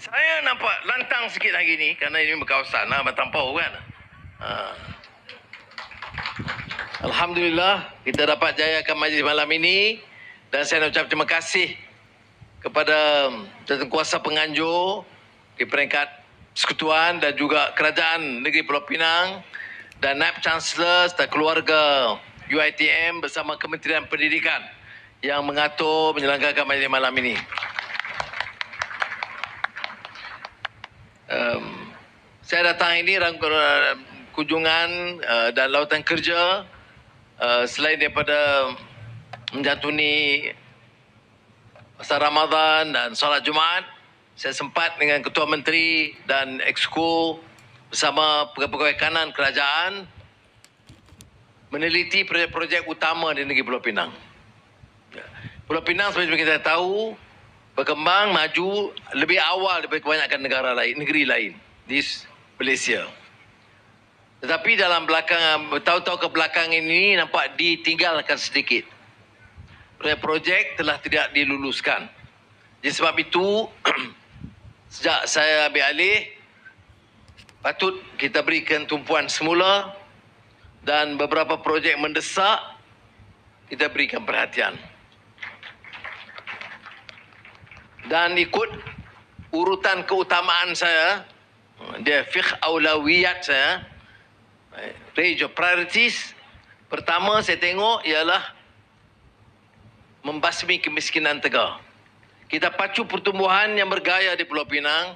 Saya nampak lantang sikit hari ni kerana ini berkawasan Matampau kan. Alhamdulillah kita dapat jayakan majlis malam ini dan saya nak ucap terima kasih kepada Jawatan Penganjur di peringkat Persekutuan dan juga Kerajaan Negeri Pulau Pinang dan Naib Chancellor dan keluarga UiTM bersama Kementerian Pendidikan yang mengatur menyelenggarakan majlis malam ini. Saya datang ini kunjungan dan lautan kerja selain daripada menjantuni masa Ramadan dan solat Jumaat. Saya sempat dengan Ketua Menteri dan Exco bersama pegawai kanan kerajaan meneliti projek-projek utama di negeri Pulau Pinang. Pulau Pinang seperti kita tahu berkembang maju lebih awal daripada kebanyakan negara lain, negeri lain di Malaysia. Tetapi dalam tahun-tahun ke belakang ini nampak ditinggalkan sedikit. Projek telah tidak diluluskan. Jadi sebab itu sejak saya ambil alih patut kita berikan tumpuan semula dan beberapa projek mendesak kita berikan perhatian. Dan ikut urutan keutamaan saya, dia fiqh aulawiyat saya, range of priorities. Pertama saya tengok ialah membasmi kemiskinan tegar. Kita pacu pertumbuhan yang bergaya di Pulau Pinang.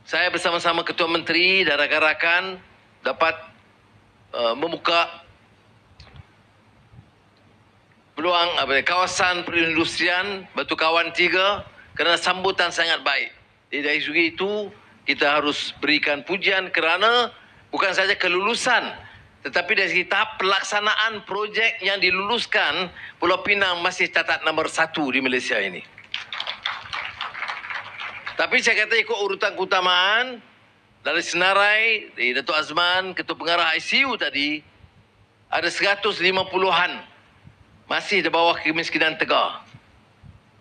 Saya bersama-sama Ketua Menteri dan rakan-rakan dapat membuka peluang kawasan perindustrian Batu Kawan 3 kerana sambutan sangat baik. Dari segi itu kita harus berikan pujian kerana bukan saja kelulusan tetapi dari segi tahap pelaksanaan projek yang diluluskan, Pulau Pinang masih catat nombor 1 di Malaysia ini. Tapi saya kata ikut urutan keutamaan dari senarai dari Datuk Azman, Ketua Pengarah ICU tadi, ada 150-an masih di bawah kemiskinan tegar.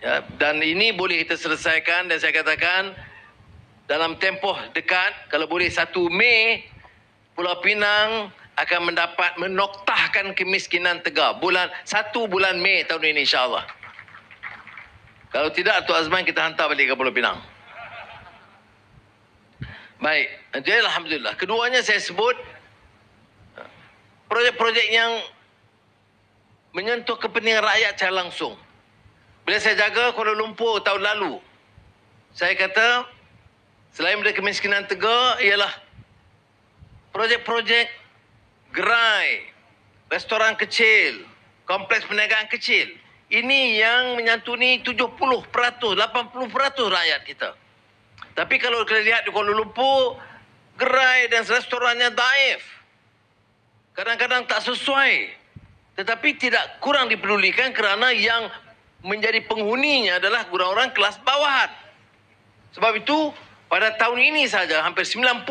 Ya, dan ini boleh kita selesaikan dan saya katakan dalam tempoh dekat, kalau boleh 1 Mei, Pulau Pinang akan mendapat menoktahkan kemiskinan tegar. 1 bulan Mei tahun ini insyaAllah. Kalau tidak, Datuk Azman kita hantar balik ke Pulau Pinang. Baik, jadi Alhamdulillah. Keduanya saya sebut projek-projek yang menyentuh kepentingan rakyat secara langsung. Bila saya jaga Kuala Lumpur tahun lalu, saya kata selain dari kemiskinan tegar ialah projek-projek gerai, restoran kecil, kompleks perniagaan kecil. Ini yang menyantuni 70%, 80% rakyat kita. Tapi kalau kita lihat di Kuala Lumpur, gerai dan restorannya daif. Kadang-kadang tak sesuai. Tetapi tidak kurang dipedulikan kerana yang menjadi penghuninya adalah orang-orang kelas bawahan. Sebab itu, pada tahun ini saja hampir 90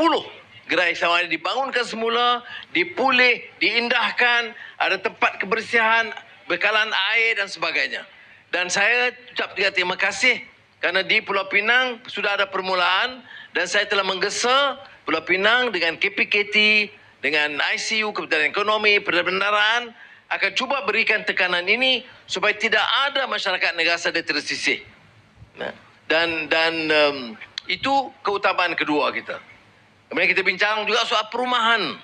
gerai sama dibangunkan semula, dipulih, diindahkan, ada tempat kebersihan, bekalan air dan sebagainya. Dan saya ucap terima kasih kerana di Pulau Pinang sudah ada permulaan dan saya telah menggesa Pulau Pinang dengan KPKT, dengan ICU, Kementerian Ekonomi, Perbendaharaan akan cuba berikan tekanan ini supaya tidak ada masyarakat negara yang tersisih. Dan itu keutamaan kedua kita. Kemudian kita bincang juga soal perumahan.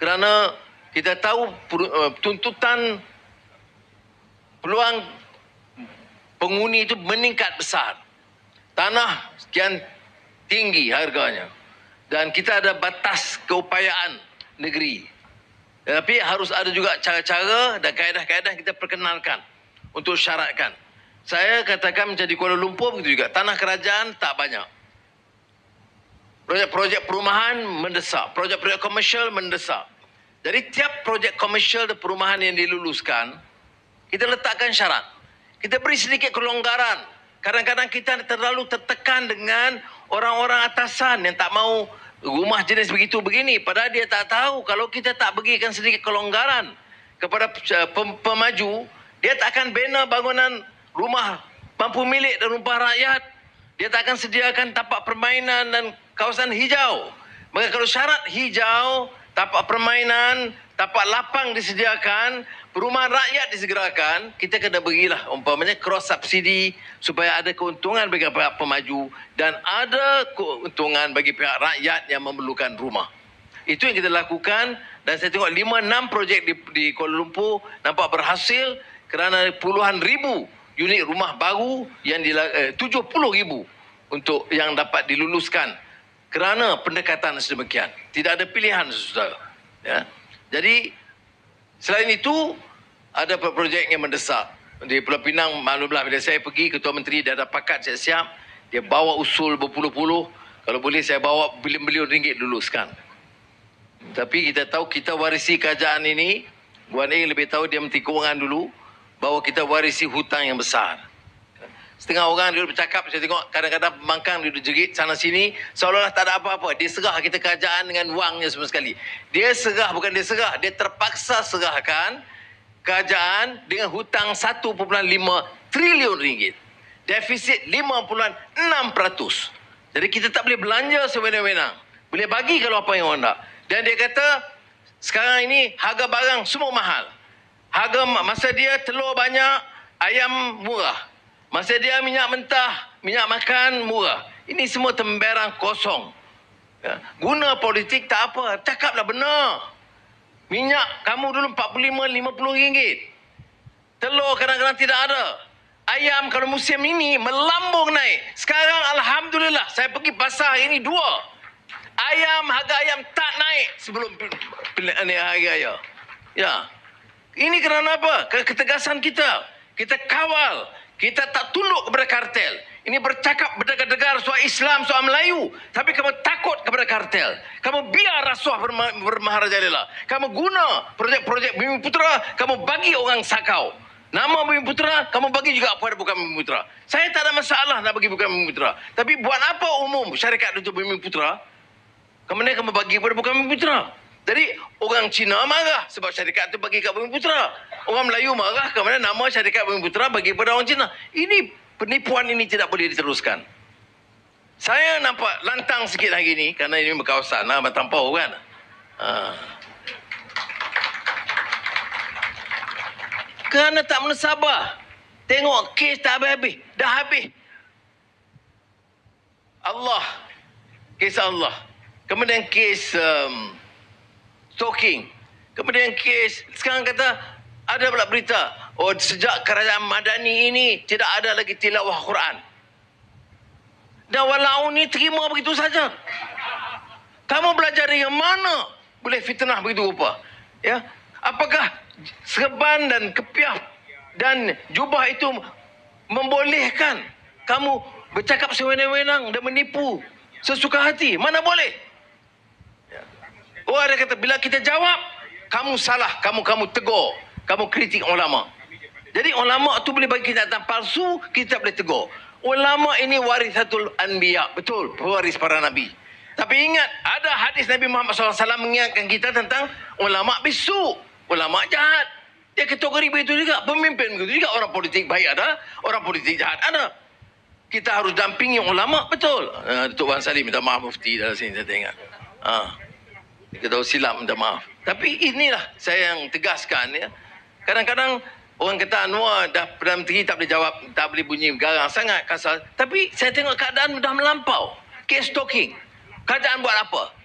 Kerana kita tahu tuntutan peluang penghuni itu meningkat besar. Tanah sekian tinggi harganya. Dan kita ada batas keupayaan negeri. Tapi harus ada juga cara-cara dan kaedah-kaedah kita perkenalkan untuk syaratkan. Saya katakan menjadi Kuala Lumpur begitu juga. Tanah kerajaan tak banyak. Projek-projek perumahan mendesak. Projek-projek komersial mendesak. Jadi tiap projek komersial dan perumahan yang diluluskan, kita letakkan syarat. Kita beri sedikit kelonggaran. Kadang-kadang kita terlalu tertekan dengan orang-orang atasan yang tak mau rumah jenis begitu begini. Padahal dia tak tahu kalau kita tak berikan sedikit kelonggaran kepada pemaju, dia tak akan bina bangunan rumah mampu milik dan rumah rakyat Dia tak akan sediakan tapak permainan dan kawasan hijau. Maka kalau syarat hijau, tapak permainan, tapak lapang disediakan, perumahan rakyat disegerakan, kita kena berilah umpamanya cross subsidi supaya ada keuntungan bagi pihak pemaju dan ada keuntungan bagi pihak rakyat yang memerlukan rumah. Itu yang kita lakukan dan saya tengok 5-6 projek di Kuala Lumpur nampak berhasil kerana puluhan ribu unit rumah baru yang 70,000 untuk yang dapat diluluskan kerana pendekatan sedemikian. Tidak ada pilihan, saudara. Ya. Jadi selain itu ada projek yang mendesak di Pulau Pinang. Maklumlah bila saya pergi, Ketua Menteri dah ada pakat siap-siap, dia bawa usul berpuluh-puluh, kalau boleh saya bawa bilion-bilion ringgit luluskan. Tapi kita tahu kita warisi kerajaan ini, Puan A lebih tahu, dia Menteri Kewangan dulu, bahawa kita warisi hutang yang besar. Setengah orang dulu bercakap, saya tengok kadang-kadang pembangkang duduk jerit sana sini, seolah-olah tak ada apa-apa. Dia serah kita kerajaan dengan wangnya semua sekali. Dia serah, bukan dia serah, dia terpaksa serahkan kerajaan dengan hutang 1.5 trilion ringgit. Defisit 5.6%. Jadi kita tak boleh belanja sewenang-wenang. Boleh bagi kalau apa yang orang nak. Dan dia kata, sekarang ini harga barang semua mahal. Harga masa dia telur banyak, ayam murah. Masa dia minyak mentah, minyak makan murah. Ini semua temberang kosong. Ya. Guna politik tak apa. Cakaplah benar. Minyak kamu dulu 45-50 ringgit. Telur kadang-kadang tidak ada. Ayam kalau musim ini melambung naik. Sekarang Alhamdulillah saya pergi pasar hari ini 2. Harga ayam tak naik sebelum hari raya. Ya. Ini kerana apa? Ketegasan kita. Kita kawal. Kita tak tunduk kepada kartel. Ini bercakap berdegar-degar soal Islam, soal Melayu. Tapi kamu takut kepada kartel. Kamu biar rasuah bermaharajalela. Kamu guna projek-projek Bumi Putera, kamu bagi orang sakau. Nama Bumi Putera, kamu bagi juga kepada bukan Bumi Putera. Saya tak ada masalah nak bagi bukan Bumi Putera. Tapi buat apa umum syarikat untuk Bumi Putera? Kemudian kamu bagi kepada bukan Bumi Putera. Jadi orang Cina marah sebab syarikat itu bagi kat Bumi Putera. Orang Melayu marah kerana nama syarikat Bumi Putera bagi kepada orang Cina. Ini penipuan ini tidak boleh diteruskan. Saya nampak lantang sikit hari ini kerana ini berkawasan lah, bertampau kan. Kerana tak mensabar. Tengok kes tak habis-habis. Dah habis. Allah. Kes Allah. Kemudian kes stalking. Kemudian kes, sekarang kata, ada pula berita, oh sejak kerajaan Madani ini tidak ada lagi tilawah Quran. Dan walau ni terima begitu saja. Kamu belajar dari mana boleh fitnah begitu rupa? Ya? Apakah serban dan kepiah dan jubah itu membolehkan kamu bercakap sewenang-wenang dan menipu sesuka hati? Mana boleh? Oh, ada kata, bila kita jawab, kamu salah, kamu tegur, kamu kritik ulama. Jadi ulama tu boleh bagi kenyataan palsu, kita boleh tegur. Ulama ini warisatul anbiya, betul, pewaris para nabi. Tapi ingat, ada hadis Nabi Muhammad SAW mengingatkan kita tentang ulama bisu, ulama jahat. Dia kategori begitu juga, pemimpin begitu juga, orang politik baik ada, orang politik jahat ada. Kita harus dampingi ulama, betul. Datuk Wan Salim minta maaf mufti dalam sini, saya tengok. Kita tahu silap, minta maaf. Tapi inilah saya yang tegaskan. Ya. Kadang-kadang orang kata Anwar dah Perdana Menteri tak boleh jawab, tak boleh bunyi garang sangat kasar. Tapi saya tengok keadaan dah melampau. Kes stalking. Kerajaan buat apa?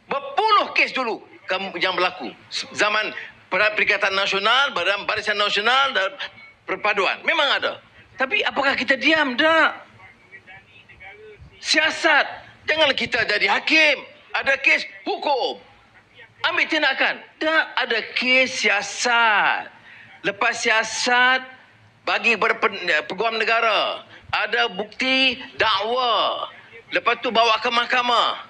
Berpuluh kes dulu yang berlaku. Zaman Perikatan Nasional, Barisan Nasional dan Perpaduan. Memang ada. Tapi apakah kita diam? Tak. Siasat. Janganlah kita jadi hakim. Ada kes hukum. Ambil tindakan. Tak ada kes siasat. Lepas siasat, bagi peguam negara. Ada bukti dakwa. Lepas tu bawa ke mahkamah.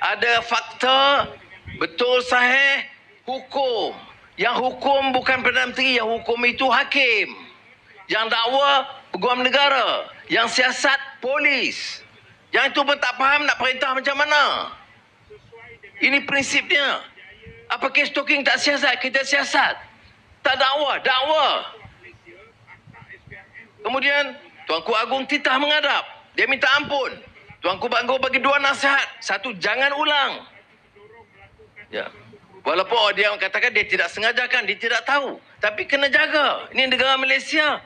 Ada fakta, betul sahih, hukum. Yang hukum bukan Perdana Menteri, yang hukum itu hakim. Yang dakwa, peguam negara. Yang siasat, polis. Yang itu pun tak faham nak perintah macam mana. Ini prinsipnya. Apa kes stalking tak siasat? Kita siasat. Tak dakwa. Kemudian Tuanku Agung titah menghadap. Dia minta ampun. Tuanku bagi dua nasihat. Satu, jangan ulang. Ya. Walaupun dia katakan dia tidak sengajakan, dia tidak tahu. Tapi kena jaga. Ini negara Malaysia.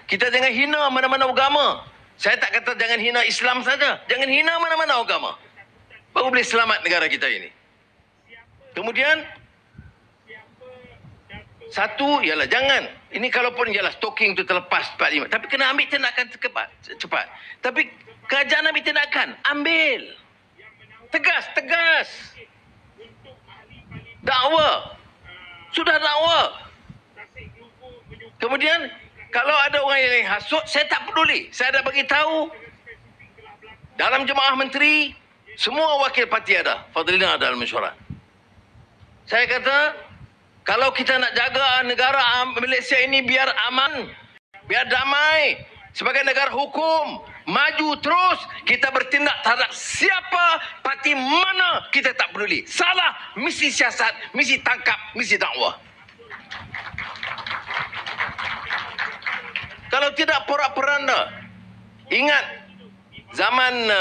Kita jangan hina mana-mana agama. Saya tak kata jangan hina Islam saja. Jangan hina mana-mana agama. Baru boleh selamat negara kita ini. Kemudian, satu, ialah jangan. Ini kalaupun ialah stalking tu terlepas 4-5. Tapi kena ambil tindakan cepat. Tapi kerajaan ambil tindakan. Ambil. Tegas. Dakwa. Sudah dakwa. Kemudian, kalau ada orang yang hasut, saya tak peduli. Saya dah bagi tahu. Dalam jemaah menteri, semua wakil parti ada. Fadlina ada dalam mesyuarat. Saya kata, kalau kita nak jaga negara Malaysia ini biar aman, biar damai, sebagai negara hukum, maju terus, kita bertindak terhadap siapa, parti mana, kita tak peduli. Salah, misi siasat, misi tangkap, misi dakwah. Kalau tidak porak-poranda. Ingat zaman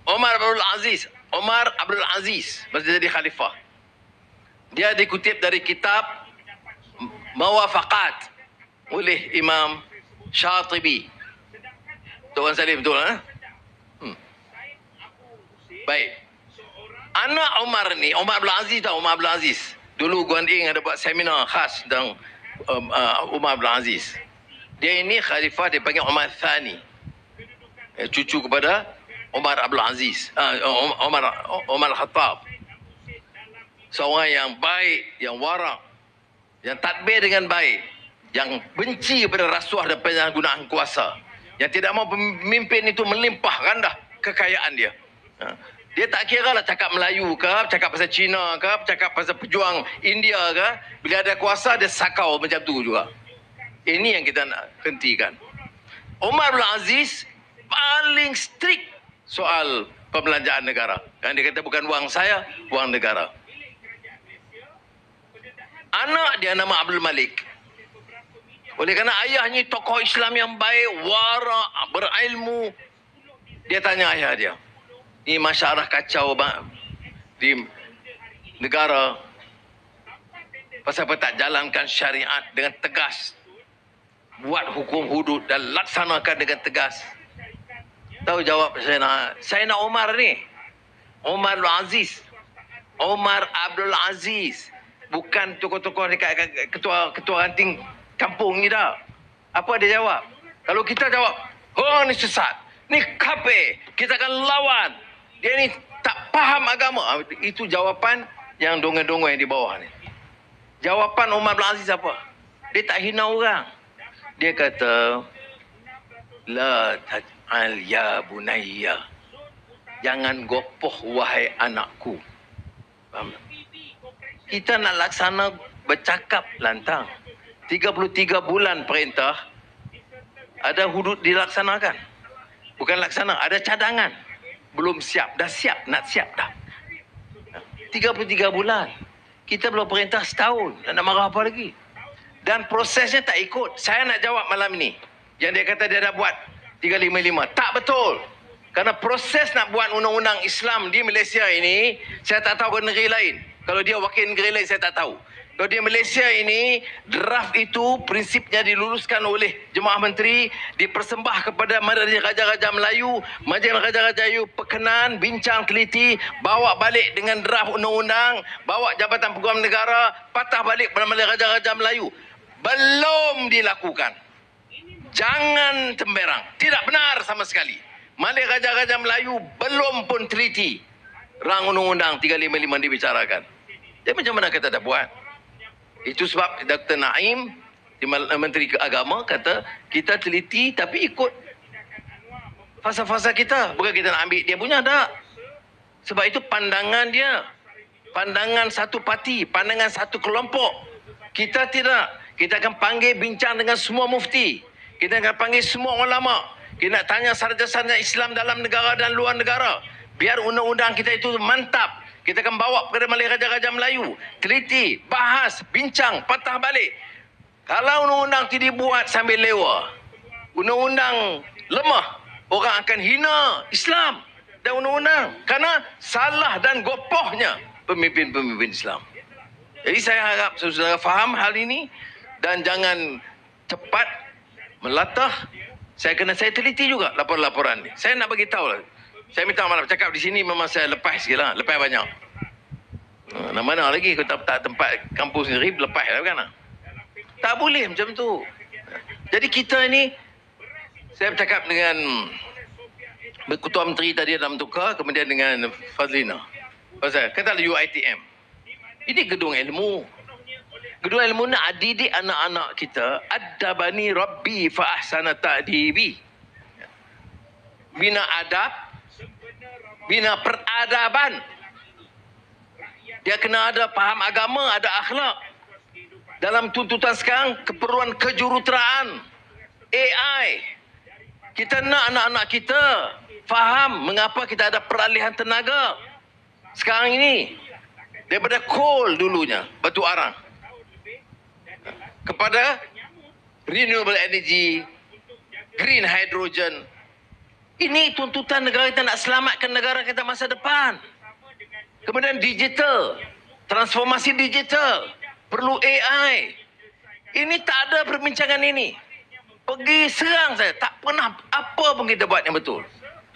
Omar Abdul Aziz masa jadi khalifah. Dia dikutip dari kitab Mawafaqat oleh Imam Syatibi. Tuan Salim betul Baik. Anak Omar ni, Omar Abdul Aziz tahu Omar Abdul Aziz. Dulu Guan Ing ada buat seminar khas tentang Omar Abdul Aziz. Dia ini khalifah dipanggil Omar Thani. Cucu kepada Omar Abdul Aziz. Omar Khattab. Seorang yang baik, yang warak, yang tadbir dengan baik, yang benci kepada rasuah dan penyalahgunaan kuasa, yang tidak mau pemimpin itu melimpah gandah kekayaan dia. Dia tak kira lah cakap Melayu ke, cakap pasal Cina ke, cakap pasal pejuang India ke. Bila ada kuasa, dia sakau macam tu juga. Ini yang kita nak hentikan. Omar Abdul Aziz paling strict soal pembelanjaan negara. Kan dia kata bukan wang saya, wang negara. Anak dia nama Abdul Malik. Oleh kerana ayahnya tokoh Islam yang baik, warak, berilmu. Dia tanya ayah dia, ini masyarakat kacau di negara. Pasal apa tak jalankan syariat dengan tegas. Buat hukum hudud dan laksanakan dengan tegas. Tahu jawab Sayyidina Omar ni? Omar Abdul Aziz. Omar Abdul Aziz. Bukan tokoh-tokoh dekat ketua ranting kampung ni dah. Apa dia jawab? Kalau kita jawab, oh ni sesat, ni kafir, kita akan lawan. Dia ni tak faham agama. Itu jawapan yang dongeng-dongeng di bawah ni. Jawapan Omar Abdul Aziz apa? Dia tak hina orang. Dia kata, la taj'al ya bunayya. Jangan gopoh wahai anakku. Faham tak? Kita nak laksana bercakap lantang. 33 bulan perintah, ada hudud dilaksanakan. Bukan laksana, ada cadangan. Belum siap, dah siap, nak siap dah. 33 bulan. Kita belum perintah setahun. Nak marah apa lagi? Dan prosesnya tak ikut. Saya nak jawab malam ini. Yang dia kata dia dah buat 355. Tak betul. Kerana proses nak buat undang-undang Islam di Malaysia ini, saya tak tahu ke negeri lain. Kalau dia wakil negeri lain, saya tak tahu. Kalau di Malaysia ini, draft itu prinsipnya diluluskan oleh Jemaah Menteri, dipersembah kepada Majlis Raja-Raja Melayu, Majlis Raja-Raja Melayu perkenan, bincang teliti, bawa balik dengan draft undang-undang, bawa Jabatan Peguam Negara, patah balik pada Majlis Raja-Raja Melayu. Belum dilakukan. Jangan temberang. Tidak benar sama sekali. Majlis Raja-Raja Melayu belum pun teliti rang undang-undang 355 dibicarakan. Jadi macam mana kita dah buat? Itu sebab Dr. Naim, Menteri Agama, kata kita teliti tapi ikut fasa-fasa kita. Bukan kita nak ambil dia punya, tak. Sebab itu pandangan dia. Pandangan satu parti, pandangan satu kelompok. Kita tidak. Kita akan panggil bincang dengan semua mufti. Kita akan panggil semua ulama. Kita nak tanya sarjana Islam dalam negara dan luar negara. Biar undang-undang kita itu mantap. Kita akan bawa kepada Majlis Raja-Raja Melayu. Teliti, bahas, bincang, patah balik. Kalau undang-undang tidak dibuat sambil lewa, undang-undang lemah, orang akan hina Islam dan undang-undang kerana salah dan gopohnya pemimpin-pemimpin Islam. Jadi saya harap saudara faham hal ini dan jangan cepat melatah. Saya teliti juga laporan-laporan ni. Saya nak bagi tahu lah. Saya minta maaf cakap di sini memang saya lepas sikit lah. Lepas banyak. Nak mana lagi kalau tak tempat kampus sendiri lepas lah kan? Tak boleh macam tu. Jadi kita ni, saya bercakap dengan Ketua Menteri tadi dalam tukar, kemudian dengan Fazlina. Pasal katalah UiTM. Ini gedung ilmu. Gedung ilmu nak didik anak-anak kita. Adabani Rabbi fa ahsana ta'dibi. Bina adab, bina peradaban. Dia kena ada faham agama, ada akhlak. Dalam tuntutan sekarang, keperluan kejuruteraan, AI. Kita nak anak-anak kita faham mengapa kita ada peralihan tenaga. Sekarang ini, daripada coal dulunya, batu arang, kepada renewable energy, green hydrogen. Ini tuntutan negara kita nak selamatkan negara kita masa depan. Kemudian digital, transformasi digital, perlu AI. Ini tak ada perbincangan ini. Pergi serang saya, tak pernah apa pun kita buat yang betul.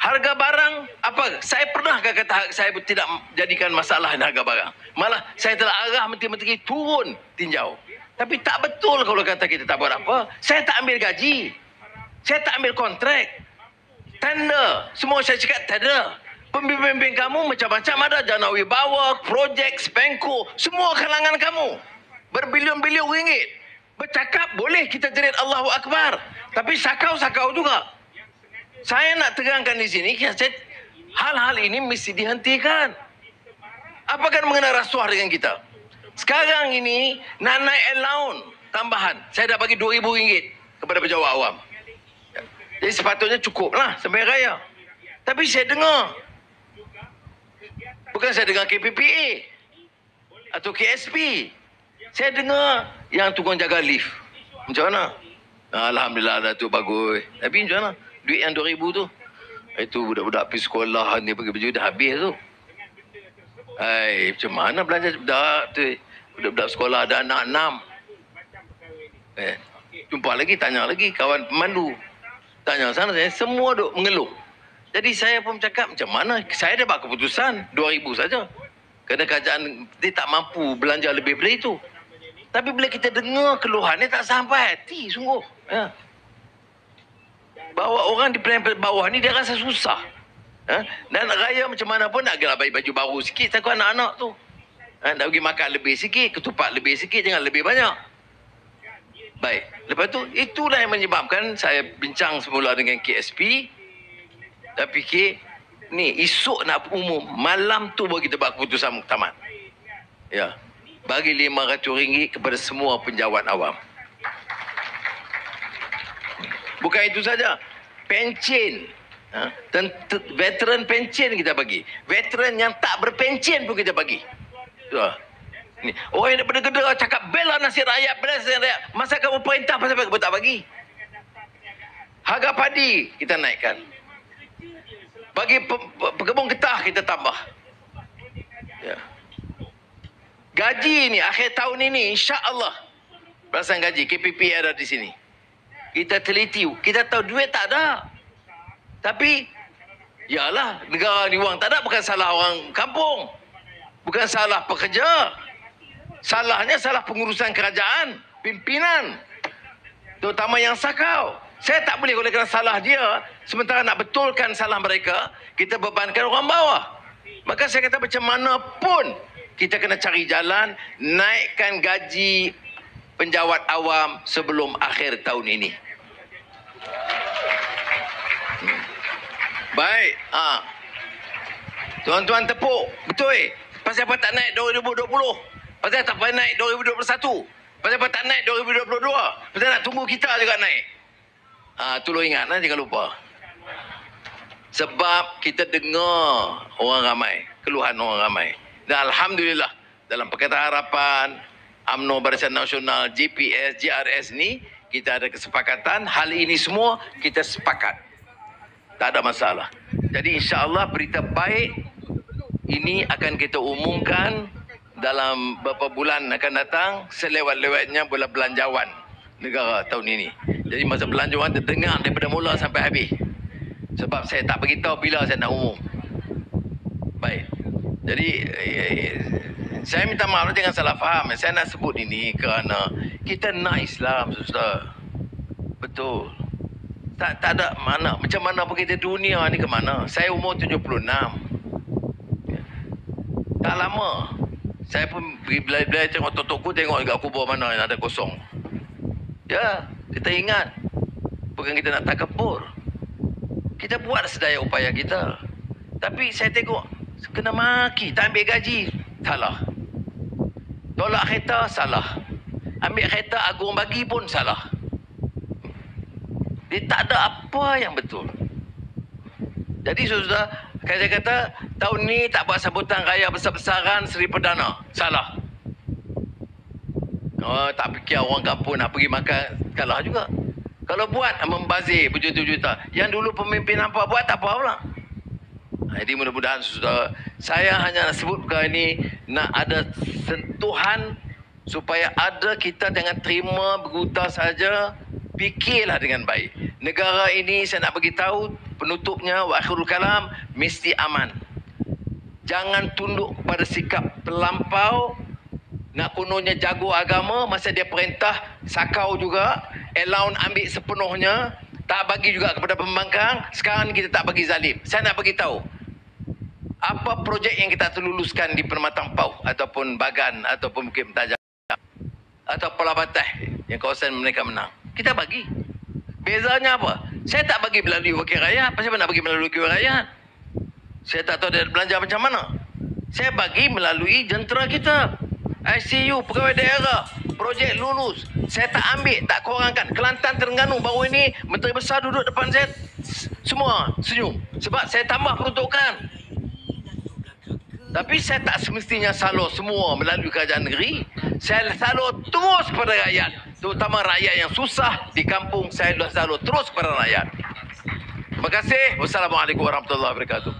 Harga barang, apa? Saya pernah kata saya tidak jadikan masalah harga barang. Malah saya telah arah menteri-menteri turun tinjau. Tapi tak betul kalau kata kita tak buat apa. Saya tak ambil gaji. Saya tak ambil kontrak. Tender. Semua saya cakap tender. Pembimbing kamu macam-macam ada. Jana Wibawa, projek, Spenko. Semua kalangan kamu. Berbilion-bilion ringgit. Bercakap boleh kita jerit Allahu Akbar. Tapi sakau-sakau juga. Saya nak terangkan di sini, hal-hal ini mesti dihentikan. Apa kan mengenai rasuah dengan kita? Sekarang ini, nak naik allowance tambahan. Saya dah bagi RM2,000 kepada pejabat awam. Jadi sepatutnya cukup lah sampai raya. Tapi saya dengar. Bukan saya dengar KPPA atau KSP. Saya dengar yang tukang jaga lift. Macam mana? Alhamdulillah dah tu bagus. Tapi macam mana? Duit yang RM2,000 tu. Itu budak-budak pergi sekolah ni pergi baju dah habis tu. Macam mana belanja budak tu? Budak-budak sekolah ada anak 6. Jumpa lagi, tanya lagi kawan pemandu. Tanya sana saya, semua duk mengeluh. Jadi saya pun cakap macam mana? Saya dah buat keputusan RM2,000 saja. Kerana kerajaan dia tak mampu belanja lebih dari itu. Tapi bila kita dengar keluhan ni tak sampai hati sungguh. Bawa orang di peringkat bawah ni dia rasa susah. Dan raya macam mana pun nak gelar baju baru sikit takut anak-anak tu. Nak pergi makan lebih sikit, ketupat lebih sikit, jangan lebih banyak. Baik. Lepas tu, itulah yang menyebabkan saya bincang semula dengan KSP. Saya fikir, ni esok nak umum, malam tu baru kita buat keputusan muktamad. Ya. Bagi RM500 kepada semua penjawat awam. Bukan itu saja. Pencen. Dan veteran pencen kita bagi. Veteran yang tak berpencen pun kita bagi. Ni. Orang yang daripada Kedah cakap bela nasib rakyat, bela nasib rakyat. Masa kamu perintah pasal apa tak bagi? Harga padi kita naikkan. Bagi pekebun getah kita tambah. Ya. Gaji ni akhir tahun ini insya-Allah berasan gaji KPP ada di sini. Kita teliti, kita tahu duit tak ada. Tapi yalah negara ni wang tak ada, bukan salah orang kampung. Bukan salah pekerja. Salahnya salah pengurusan kerajaan, pimpinan. Terutama yang sakau. Saya tak boleh oleh kerana salah dia, sementara nak betulkan salah mereka, kita bebankan orang bawah. Maka saya kata macam mana pun kita kena cari jalan naikkan gaji penjawat awam sebelum akhir tahun ini. Baik. Tuan-tuan tepuk. Betul. Pasal apa tak naik 2020? Pasal tak payah naik 2021? Pasal apa tak naik 2022? Pasal nak tunggu kita juga naik. Tolong ingat, jangan lupa. Sebab kita dengar orang ramai, keluhan orang ramai. Dan Alhamdulillah, dalam Pakatan Harapan, UMNO Barisan Nasional, JPS, JRS ni, kita ada kesepakatan, hal ini semua kita sepakat. Tak ada masalah. Jadi insya-Allah berita baik ini akan kita umumkan dalam beberapa bulan akan datang, selewat-lewatnya bulan belanjawan negara tahun ini. Jadi masa belanjawan terdengar daripada mula sampai habis. Sebab saya tak beritahu bila saya nak umum. Baik. Jadi saya minta maaf jangan salah faham. Saya nak sebut ini kerana kita nak Islam, saudara. Betul. Tak ada mana. Macam mana pun kita dunia ni ke mana. Saya umur 76. Tak lama. Saya pun bila tengok tok-tokku, tengok juga kubur mana yang ada kosong. Ya, kita ingat. Bukan kita nak takabur. Kita buat sedaya upaya kita. Tapi saya tengok, kena maki. Tak ambil gaji, salah. Tolak kereta, salah. Ambil kereta agung bagi pun salah. Dia tak ada apa yang betul. Jadi saudara, saya kata tahun ni tak buat sambutan raya besar-besaran Seri Perdana. Salah. Oh, tak fikir orang kampung nak pergi makan. Salah juga. Kalau buat membazir berjuta-juta. Yang dulu pemimpin nampak buat tak apa pula. Jadi mudah-mudahan saudara, saya hanya nak sebut perkara ini, nak ada sentuhan supaya ada, kita jangan terima berguta saja. Fikirlah dengan baik. Negara ini saya nak beritahu penutupnya, wa akhirul kalam, mesti aman. Jangan tunduk pada sikap terlampau. Nak kononnya jago agama, masa dia perintah sakau juga, allowance ambil sepenuhnya, tak bagi juga kepada pembangkang. Sekarang kita tak bagi zalim. Saya nak beritahu apa projek yang kita terluluskan di Permatang Pau ataupun Bagan ataupun Bukit Mentajam atau Pulau Batah yang kawasan mereka menang. Kita bagi. Bezanya apa? Saya tak bagi melalui wakil rakyat. Pasal nak bagi melalui wakil rakyat? Saya tak tahu dia belanja macam mana. Saya bagi melalui jentera kita. ICU, pegawai daerah, projek lulus. Saya tak ambil, tak kurangkan. Kelantan, Terengganu baru ini, menteri besar duduk depan saya. Semua senyum. Sebab saya tambah peruntukan. Tapi saya tak semestinya salur semua melalui kerajaan negeri. Saya salur terus kepada rakyat. Terutama rakyat yang susah di kampung, saya salur terus kepada rakyat. Terima kasih. Wassalamualaikum warahmatullahi wabarakatuh.